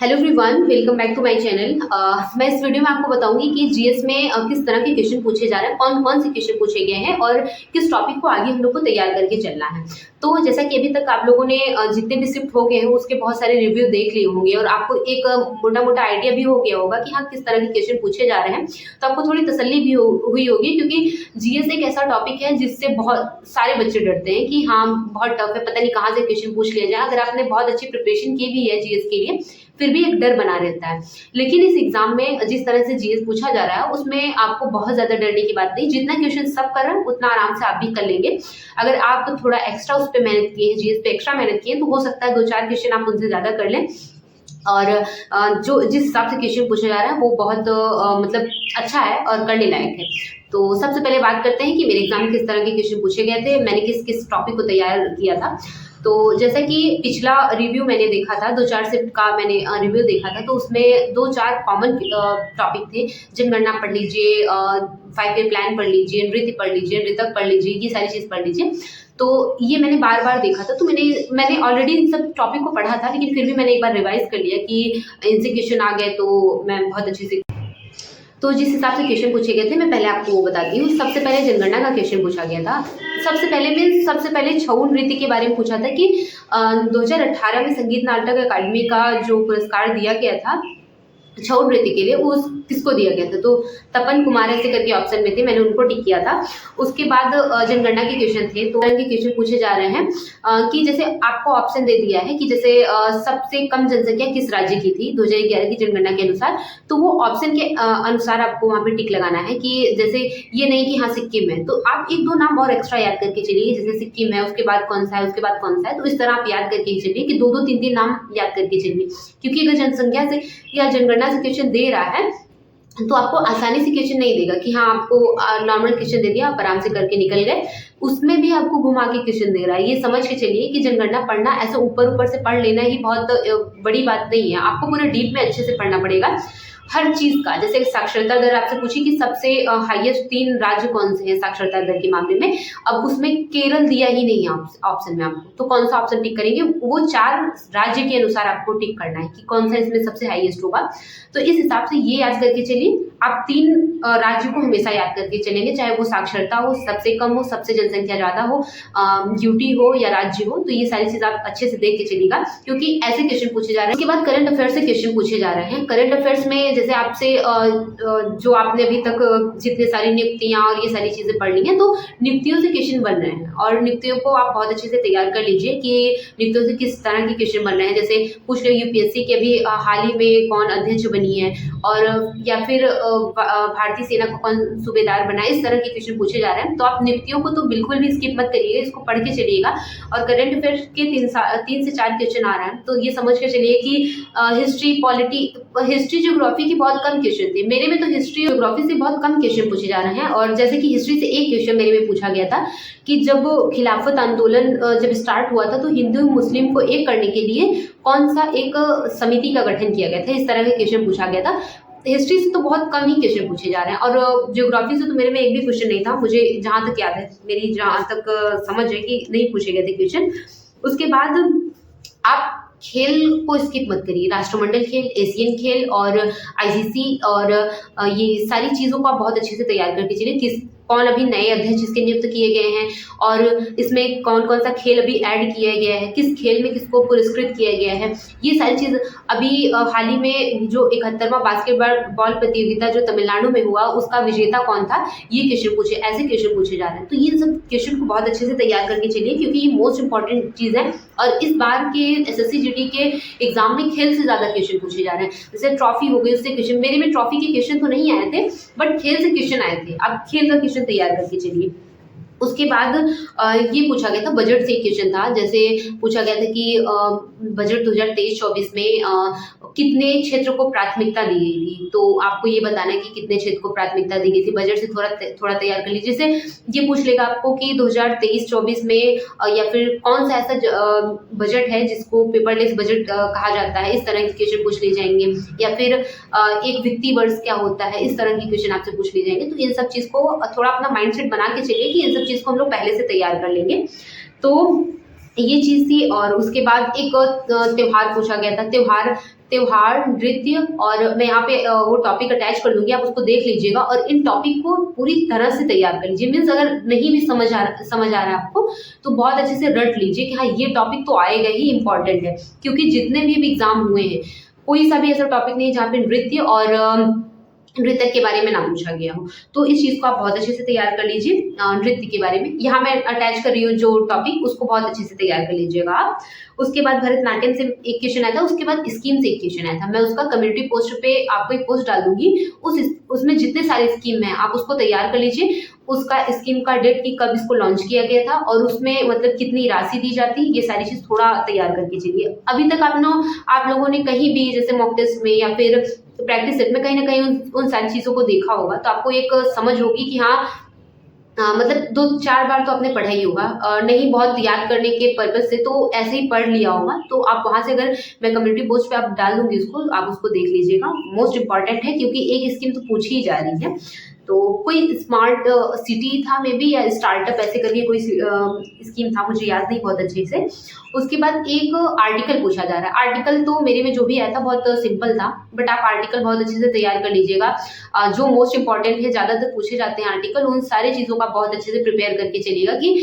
Hello everyone, welcome back to my channel. मैं इस video में आपको बताऊंगी कि जीएस में किस तरह के क्वेश्चन पूछे जा रहे हैं, कौन कौन से क्वेश्चन पूछे गए हैं और किस टॉपिक को आगे हम लोग को तैयार करके चलना है। तो जैसा कि अभी तक आप लोगों ने जितने भी शिफ्ट हो गए हैं उसके बहुत सारे रिव्यू देख लिए होंगे और आपको एक मोटा मोटा आइडिया भी हो गया होगा कि हाँ किस तरह के क्वेश्चन पूछे जा रहे हैं। तो आपको थोड़ी तसल्ली भी हुई होगी, क्योंकि जीएस एक ऐसा टॉपिक है जिससे बहुत सारे बच्चे डरते हैं कि हाँ बहुत टफ है, पता नहीं कहाँ से क्वेश्चन पूछ लिया जाए। अगर आपने बहुत अच्छी प्रिपरेशन की भी है जीएस के लिए फिर भी एक डर बना रहता है। लेकिन इस एग्जाम में जिस तरह से जीएस पूछा जा रहा है उसमें आपको बहुत ज्यादा डरने की बात नहीं। जितना क्वेश्चन सब कर रहे हैं उतना आराम से आप भी कर लेंगे। अगर आप थोड़ा एक्स्ट्रा उस पर मेहनत किए, जीएस पे एक्स्ट्रा मेहनत किए, तो हो सकता है 2-4 क्वेश्चन आप उनसे ज्यादा कर लें। और जो जिस हिसाब से क्वेश्चन पूछा जा रहा है वो बहुत मतलब अच्छा है और करने लायक है। तो सबसे पहले बात करते हैं कि मेरे एग्जाम में किस तरह के क्वेश्चन पूछे गए थे, मैंने किस किस टॉपिक को तैयार किया था। तो जैसा कि पिछला रिव्यू मैंने देखा था, 2-4 शिफ्ट का मैंने रिव्यू देखा था, तो उसमें 2-4 कॉमन टॉपिक थे। जनगणना पढ़ लीजिए, 5 ईयर प्लान पढ़ लीजिए, नृत्य पढ़ लीजिए, नृतक पढ़ लीजिए, ये सारी चीज़ पढ़ लीजिए। तो ये मैंने बार बार देखा था, तो मैंने ऑलरेडी इन सब टॉपिक को पढ़ा था, लेकिन फिर भी मैंने एक बार रिवाइज कर लिया कि इनसे क्वेश्चन आ गए तो मैं बहुत अच्छे से। तो जिस हिसाब से क्वेश्चन पूछे गए थे मैं पहले आपको वो बताती हूँ। सबसे पहले जनगणना का क्वेश्चन पूछा गया था। सबसे पहले छऊ नृत्य के बारे में पूछा था कि 2018 में संगीत नाटक अकादमी का जो पुरस्कार दिया गया था छऊ नृत्य के लिए, वो किसको दिया गया था। तो तपन कुमार ऐसे करके ऑप्शन में थे, मैंने उनको टिक किया था। उसके बाद जनगणना के क्वेश्चन थे, तो के क्वेश्चन पूछे जा रहे हैं कि जैसे आपको ऑप्शन दे दिया है कि जैसे सबसे कम जनसंख्या किस राज्य की थी 2011 की जनगणना के अनुसार, तो वो ऑप्शन के अनुसार आपको वहाँ पे टिक लगाना है। कि जैसे ये नहीं कि हाँ सिक्किम है, तो आप 1-2 नाम और एक्स्ट्रा याद करके चलिए, जैसे सिक्किम है, उसके बाद कौन सा है, उसके बाद कौन सा है। तो इस तरह आप याद करके चलिए कि 2-2, 3-3 नाम याद करके चलिए, क्योंकि अगर जनसंख्या से या जनगणना से क्वेश्चन दे रहा है तो आपको आसानी से क्वेश्चन नहीं देगा कि हाँ आपको नॉर्मल क्वेश्चन दे दिया आप आराम से करके निकल गए। उसमें भी आपको घुमा के क्वेश्चन दे रहा है। ये समझ के चलिए कि जनगणना पढ़ना ऐसे ऊपर ऊपर से पढ़ लेना ही बहुत बड़ी बात नहीं है, आपको पूरे डीप में अच्छे से पढ़ना पड़ेगा हर चीज का। जैसे साक्षरता दर आपसे पूछी कि सबसे हाईएस्ट 3 राज्य कौन से हैं साक्षरता दर के मामले में, अब उसमें केरल दिया ही नहीं है ऑप्शन में आपको, तो कौन सा ऑप्शन टिक करेंगे। वो 4 राज्य के अनुसार आपको टिक करना है कि कौन सा इसमें सबसे हाईएस्ट होगा। तो इस हिसाब से ये याद करके चलिए। आप 3 राज्यों को हमेशा याद करके चलेंगे, चाहे वो साक्षरता हो, सबसे कम हो, सबसे जनसंख्या ज्यादा हो, यूटी हो या राज्य हो। तो ये सारी चीज आप अच्छे से देख के चलिएगा, क्योंकि ऐसे क्वेश्चन पूछे जा रहे हैं। उसके बाद करंट अफेयर्स से क्वेश्चन पूछे जा रहे हैं। करंट अफेयर्स में जैसे आपसे जो आपने अभी तक जितने सारी नियुक्तियां और ये सारी चीजें पढ़ ली हैं, तो नियुक्तियों से क्वेश्चन बन रहे हैं और नियुक्तियों को आप बहुत अच्छे से तैयार कर लीजिए कि नियुक्तियों से किस तरह के क्वेश्चन बन रहे हैं। जैसे पूछ लो यूपीएससी के अभी हाल ही में कौन अध्यक्ष बनी है, और या फिर भारतीय सेना को कौन सूबेदार बना है, इस तरह के क्वेश्चन पूछे जा रहे हैं। तो आप नियुक्तियों को तो बिल्कुल भी स्किप मत करिएगा, इसको पढ़ के चलिएगा। और करंट अफेयर्स के 3 से 4 क्वेश्चन आ रहे हैं, तो ये समझ के चलिए कि हिस्ट्री ज्योग्राफी की बहुत कम क्वेश्चन थे। मेरे में तो हिस्ट्री ज्योग्राफी से बहुत कम क्वेश्चन पूछे जा रहे हैं। और जैसे कि हिस्ट्री से एक क्वेश्चन मेरे में पूछा गया था कि जब खिलाफत आंदोलन जब स्टार्ट हुआ था तो हिंदू मुस्लिम को एक करने के लिए कौन सा एक समिति का गठन किया गया था, इस तरह का क्वेश्चन पूछा गया था। हिस्ट्री से तो बहुत कम ही क्वेश्चन पूछे जा रहे हैं, और ज्योग्राफी से तो मेरे में एक भी क्वेश्चन नहीं था, मुझे जहां तक याद है, मेरी जहां तक समझ है कि नहीं पूछे गए थे क्वेश्चन। उसके बाद आप खेल को स्किप मत करिए। राष्ट्रमंडल खेल, एशियन खेल और आईसीसी और ये सारी चीज़ों को आप बहुत अच्छे से तैयार करके चलिए। कौन अभी नए अध्यक्ष इसके नियुक्त किए गए हैं, और इसमें कौन कौन सा खेल अभी ऐड किया गया है, किस खेल में किसको पुरस्कृत किया गया है, ये सारी चीज़। अभी हाल ही में जो 71वां बास्केटबॉल प्रतियोगिता जो तमिलनाडु में हुआ उसका विजेता कौन था, ये क्वेश्चन ऐसे क्वेश्चन पूछे जा रहे हैं। तो ये सब क्वेश्चन को बहुत अच्छे से तैयार करके चलिए, क्योंकि ये मोस्ट इंपॉर्टेंट चीज़ है। और इस बार के एसएससी जीडी के एग्जाम में खेल से ज्यादा क्वेश्चन पूछे जा रहे हैं। जैसे ट्रॉफी हो गई, उससे क्वेश्चन, मेरे में ट्रॉफी के क्वेश्चन तो नहीं आए थे, बट खेल से क्वेश्चन आए थे। आप खेल का क्वेश्चन तैयार करके चलिए। उसके बाद ये पूछा गया था, बजट से क्वेश्चन था। जैसे पूछा गया था कि बजट 2023-24 में कितने क्षेत्र को प्राथमिकता दी गई थी, तो आपको ये बताना है कि कितने क्षेत्र को प्राथमिकता दी गई थी। बजट से थोड़ा तैयार कर लीजिए। जैसे ये पूछ लेगा आपको कि 2023-24 में या फिर कौन सा ऐसा बजट है जिसको पेपरलेस बजट कहा जाता है, इस तरह के क्वेश्चन पूछ लिए जाएंगे। या फिर एक वित्तीय वर्ष क्या होता है, इस तरह के क्वेश्चन आपसे पूछ लिए जाएंगे। तो इन सब चीज को थोड़ा अपना माइंडसेट बना के चलिए कि इन सब चीज को हम लोग पहले से तैयार कर लेंगे। तो ये चीज थी। और उसके बाद एक त्योहार पूछा गया था। त्योहार, नृत्य, और मैं यहाँ पे वो टॉपिक अटैच कर दूंगी, आप उसको देख लीजिएगा और इन टॉपिक को पूरी तरह से तैयार कर लीजिए। मीन्स अगर नहीं भी समझ आ रहा है आपको तो बहुत अच्छे से रट लीजिए कि हाँ ये टॉपिक तो आएगा ही, इंपॉर्टेंट है। क्योंकि जितने भी एग्जाम हुए हैं कोई सा भी ऐसा टॉपिक नहीं जहाँ पे नृत्य और नृत्य के बारे में ना पूछा गया हो। तो इस चीज को आप बहुत अच्छे से तैयार कर लीजिए। नृत्य के बारे में यहाँ मैं अटैच कर रही हूँ जो टॉपिक, उसको बहुत अच्छे से तैयार कर लीजिएगा आप। उसके बाद भरतनाट्यम से एक क्वेश्चन आया था, उसके बाद स्कीम से एक क्वेश्चन आया था। मैं उसका कम्युनिटी पोस्ट पे आपको एक पोस्ट डाल दूंगी, उसमें जितने सारे स्कीम है आप उसको तैयार कर लीजिए। उसका स्कीम का डेट की कब इसको लॉन्च किया गया था और उसमें मतलब कितनी राशि दी जाती, ये सारी चीज थोड़ा तैयार करके चलिए। अभी तक आप लोगों ने कहीं भी जैसे मॉक टेस्ट में या फिर प्रैक्टिस सेट में कहीं ना कहीं उन सारी चीजों को देखा होगा, तो आपको एक समझ होगी कि हाँ मतलब 2-4 बार तो आपने पढ़ा ही होगा, नहीं बहुत याद करने के पर्पज से तो ऐसे ही पढ़ लिया होगा। तो आप वहां से, अगर मैं कम्युनिटी पोस्ट पे आप डाल दूंगी उसको, आप उसको देख लीजिएगा। मोस्ट इंपॉर्टेंट है क्योंकि एक स्कीम तो पूछी ही जा रही है। तो कोई स्मार्ट सिटी था मे बी, या स्टार्टअप ऐसे करके कोई स्कीम था, मुझे याद नहीं बहुत अच्छे से। उसके बाद एक आर्टिकल पूछा जा रहा है। आर्टिकल तो मेरे में जो भी आया था बहुत सिंपल था, बट आप आर्टिकल बहुत अच्छे से तैयार कर लीजिएगा। जो मोस्ट इंपॉर्टेंट है, ज्यादातर पूछे जाते हैं आर्टिकल, उन सारी चीजों का बहुत अच्छे से प्रिपेयर करके चलिएगा कि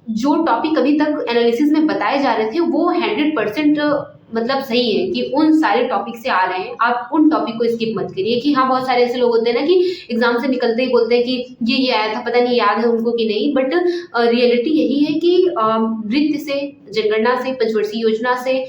जो टॉपिक अभी तक एनालिसिस में बताए जा रहे थे वो 100% मतलब सही है कि उन सारे टॉपिक से आ रहे हैं। आप उन टॉपिक को स्किप मत करिए कि हाँ बहुत सारे ऐसे लोग होते हैं ना कि एग्जाम से निकलते ही बोलते हैं कि ये आया था, पता नहीं याद है उनको कि नहीं। बट रियलिटी यही है कि नृत्य से, जनगणना से, पंचवर्षीय योजना से,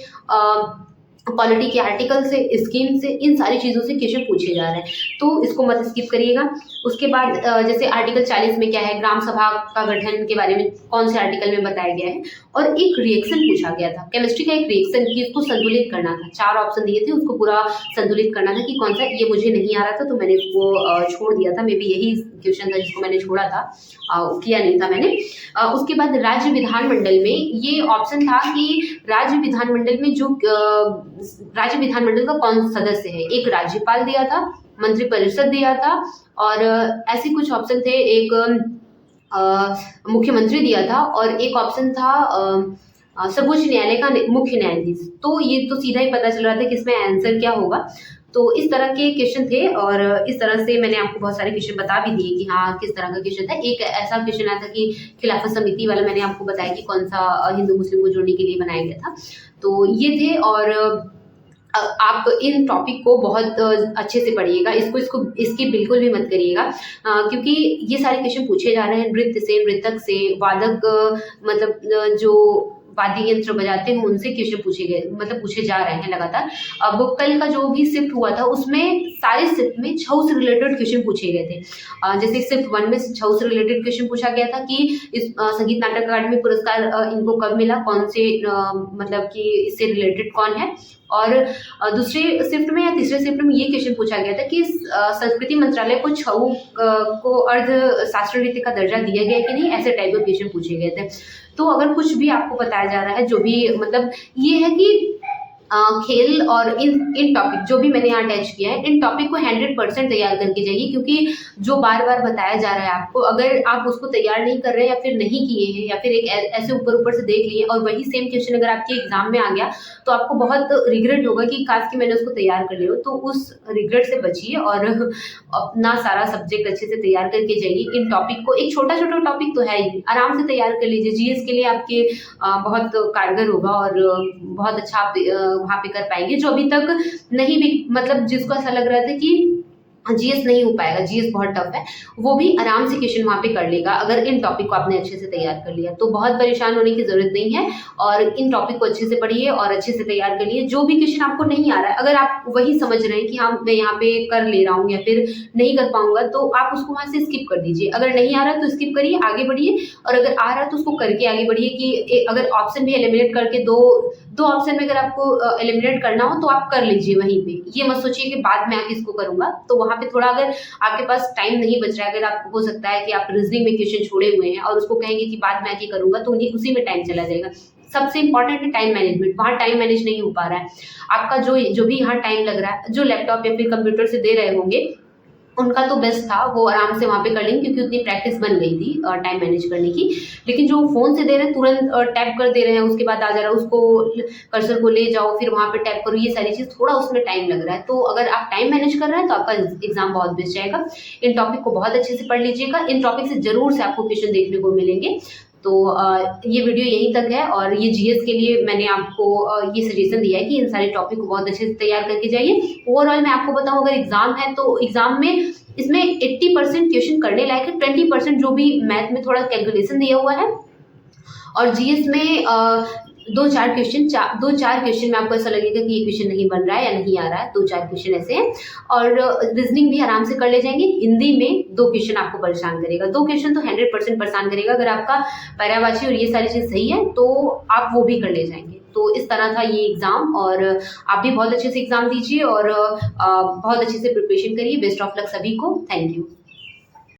पॉलिटी के आर्टिकल से, स्कीम से, इन सारी चीज़ों से क्वेश्चन पूछे जा रहे हैं, तो इसको मत स्किप करिएगा। उसके बाद जैसे आर्टिकल 40 में क्या है, ग्राम सभा का गठन के बारे में कौन से आर्टिकल में बताया गया है। और एक रिएक्शन पूछा गया था, केमिस्ट्री का एक रिएक्शन की उसको संतुलित करना था। 4 ऑप्शन दिए थे, उसको पूरा संतुलित करना था कि कौन सा। ये मुझे नहीं आ रहा था तो मैंने इसको छोड़ दिया था, मे बी यही क्वेश्चन था जिसको मैंने छोड़ा था, किया नहीं था मैंने। उसके बाद राज्य विधानमंडल में ये ऑप्शन था कि राज्य विधानमंडल में जो राज्य विधानमंडल का कौन सदस्य है। एक राज्यपाल दिया था, मंत्रिपरिषद दिया था, और ऐसे कुछ ऑप्शन थे। एक मुख्यमंत्री दिया था, और एक ऑप्शन था सर्वोच्च न्यायालय का मुख्य न्यायाधीश। तो ये तो सीधा ही पता चल रहा था कि इसमें आंसर क्या होगा। तो इस तरह के क्वेश्चन थे, और इस तरह से मैंने आपको बहुत सारे क्वेश्चन बता भी दिए कि हाँ किस तरह का क्वेश्चन था। एक ऐसा क्वेश्चन आया था कि खिलाफत समिति वाला, मैंने आपको बताया कि कौन सा हिंदू मुस्लिम को जोड़ने के लिए बनाया गया था। तो ये थे, और आप इन टॉपिक को बहुत अच्छे से पढ़िएगा, इसकी बिल्कुल भी मत करिएगा, क्योंकि ये सारे क्वेश्चन पूछे जा रहे हैं नृत्य से, नृतक से, वादक मतलब जो वाद्य यंत्र बजाते हैं उनसे क्वेश्चन पूछे जा रहे हैं लगातार। अब कल का जो भी शिफ्ट हुआ था उसमें सारे शिफ्ट में छऊ से रिलेटेड क्वेश्चन पूछे गए थे। जैसे शिफ्ट 1 में छऊ से रिलेटेड क्वेश्चन पूछा गया था कि इस संगीत नाटक अकादमी पुरस्कार इनको कब मिला, कौन से मतलब कि इससे रिलेटेड कौन है। और दूसरे शिफ्ट में या तीसरे शिफ्ट में ये क्वेश्चन पूछा गया था कि संस्कृति मंत्रालय को छऊ को अर्ध शास्त्रीय नृत्य का दर्जा दिया गया कि नहीं, ऐसे टाइप के क्वेश्चन पूछे गए थे। तो अगर कुछ भी आपको बताया जा रहा है, जो भी मतलब ये है कि खेल और इन टॉपिक जो भी मैंने यहाँ अटैच किया है, इन टॉपिक को 100% तैयार करके जाइए, क्योंकि जो बार बार बताया जा रहा है आपको, अगर आप उसको तैयार नहीं कर रहे हैं या फिर नहीं किए हैं या फिर एक ऐसे ऊपर से देख लिए और वही सेम क्वेश्चन अगर आपके एग्जाम में आ गया तो आपको बहुत रिग्रेट होगा कि काश कि मैंने उसको तैयार कर लिया हो। तो उस रिग्रेट से बचिए और अपना सारा सब्जेक्ट अच्छे से तैयार करके जाइए। इन टॉपिक को, एक छोटा टॉपिक तो है ही, आराम से तैयार कर लीजिए। जीएस के लिए आपके बहुत कारगर होगा और बहुत अच्छा आप वहाँ पे कर पाएंगे। जो अभी तक नहीं भी, मतलब जिसको ऐसा लग रहा था कि जीएस नहीं हो पाएगा, जीएस बहुत टफ है, वो भी आराम से क्वेश्चन वहाँ पे कर लेगा अगर इन टॉपिक को आपने अच्छे से तैयार कर लिया। तो बहुत परेशान होने की जरूरत नहीं है, और इन टॉपिक को अच्छे से पढ़िए और अच्छे से तैयार कर लिए। जो भी क्वेश्चन आपको नहीं आ रहा है, अगर आप वही समझ रहे हैं कि हाँ मैं यहाँ पे कर ले रहा हूँ या फिर नहीं कर पाऊंगा, तो आप उसको वहाँ से स्किप कर दीजिए। अगर नहीं आ रहा है तो स्किप करिए, आगे बढ़िए, और अगर आ रहा है तो उसको करके आगे बढ़िए। कि अगर ऑप्शन भी एलिमिनेट करके दो ऑप्शन में अगर आपको एलिमिनेट करना हो तो आप कर लीजिए वहीं पे। ये मत सोचिए कि बाद में आके इसको करूंगा। तो वहां पे थोड़ा, अगर आपके पास टाइम नहीं बच रहा है, अगर आपको हो सकता है कि आप रीजनिंग में क्वेश्चन छोड़े हुए हैं और उसको कहेंगे कि बाद में आके करूंगा, तो उसी में टाइम चला जाएगा। सबसे इंपॉर्टेंट है टाइम मैनेजमेंट। वहाँ टाइम मैनेज नहीं हो पा रहा है आपका, जो भी यहाँ टाइम लग रहा है, जो लैपटॉप या फिर कंप्यूटर से दे रहे होंगे उनका तो बेस्ट था, वो आराम से वहाँ पे कर लेंगे क्योंकि उतनी प्रैक्टिस बन गई थी टाइम मैनेज करने की। लेकिन जो फ़ोन से दे रहे हैं तुरंत टैप कर दे रहे हैं, उसके बाद आ जा रहा है, उसको कर्सर को ले जाओ फिर वहाँ पे टैप करो, ये सारी चीज़ थोड़ा उसमें टाइम लग रहा है। तो अगर आप टाइम मैनेज कर रहे हैं तो आपका एग्ज़ाम बहुत बेस्ट जाएगा। इन टॉपिक को बहुत अच्छे से पढ़ लीजिएगा, इन टॉपिक से ज़रूर से आपको क्वेश्चन देखने को मिलेंगे। तो ये वीडियो यहीं तक है और ये जीएस के लिए मैंने आपको ये सजेशन दिया है कि इन सारे टॉपिक को बहुत अच्छे से तैयार करके जाइए। ओवरऑल मैं आपको बताऊँ, अगर एग्ज़ाम है तो एग्ज़ाम में इसमें 80% क्वेश्चन करने लायक है, 20% जो भी मैथ में थोड़ा कैलकुलेशन दिया हुआ है और जीएस में दो चार क्वेश्चन में आपको ऐसा लगेगा कि ये क्वेश्चन नहीं बन रहा है या नहीं आ रहा है, 2-4 क्वेश्चन ऐसे हैं। और रीजनिंग भी आराम से कर ले जाएंगे। हिंदी में 2 क्वेश्चन आपको परेशान करेगा, 2 क्वेश्चन तो 100% परेशान करेगा। अगर आपका पर्यायवाची और ये सारी चीज़ सही है तो आप वो भी कर ले जाएंगे। तो इस तरह था ये एग्ज़ाम और आप भी बहुत अच्छे से एग्ज़ाम दीजिए और बहुत अच्छे से प्रिपरेशन करिए। बेस्ट ऑफ लक सभी को। Thank you.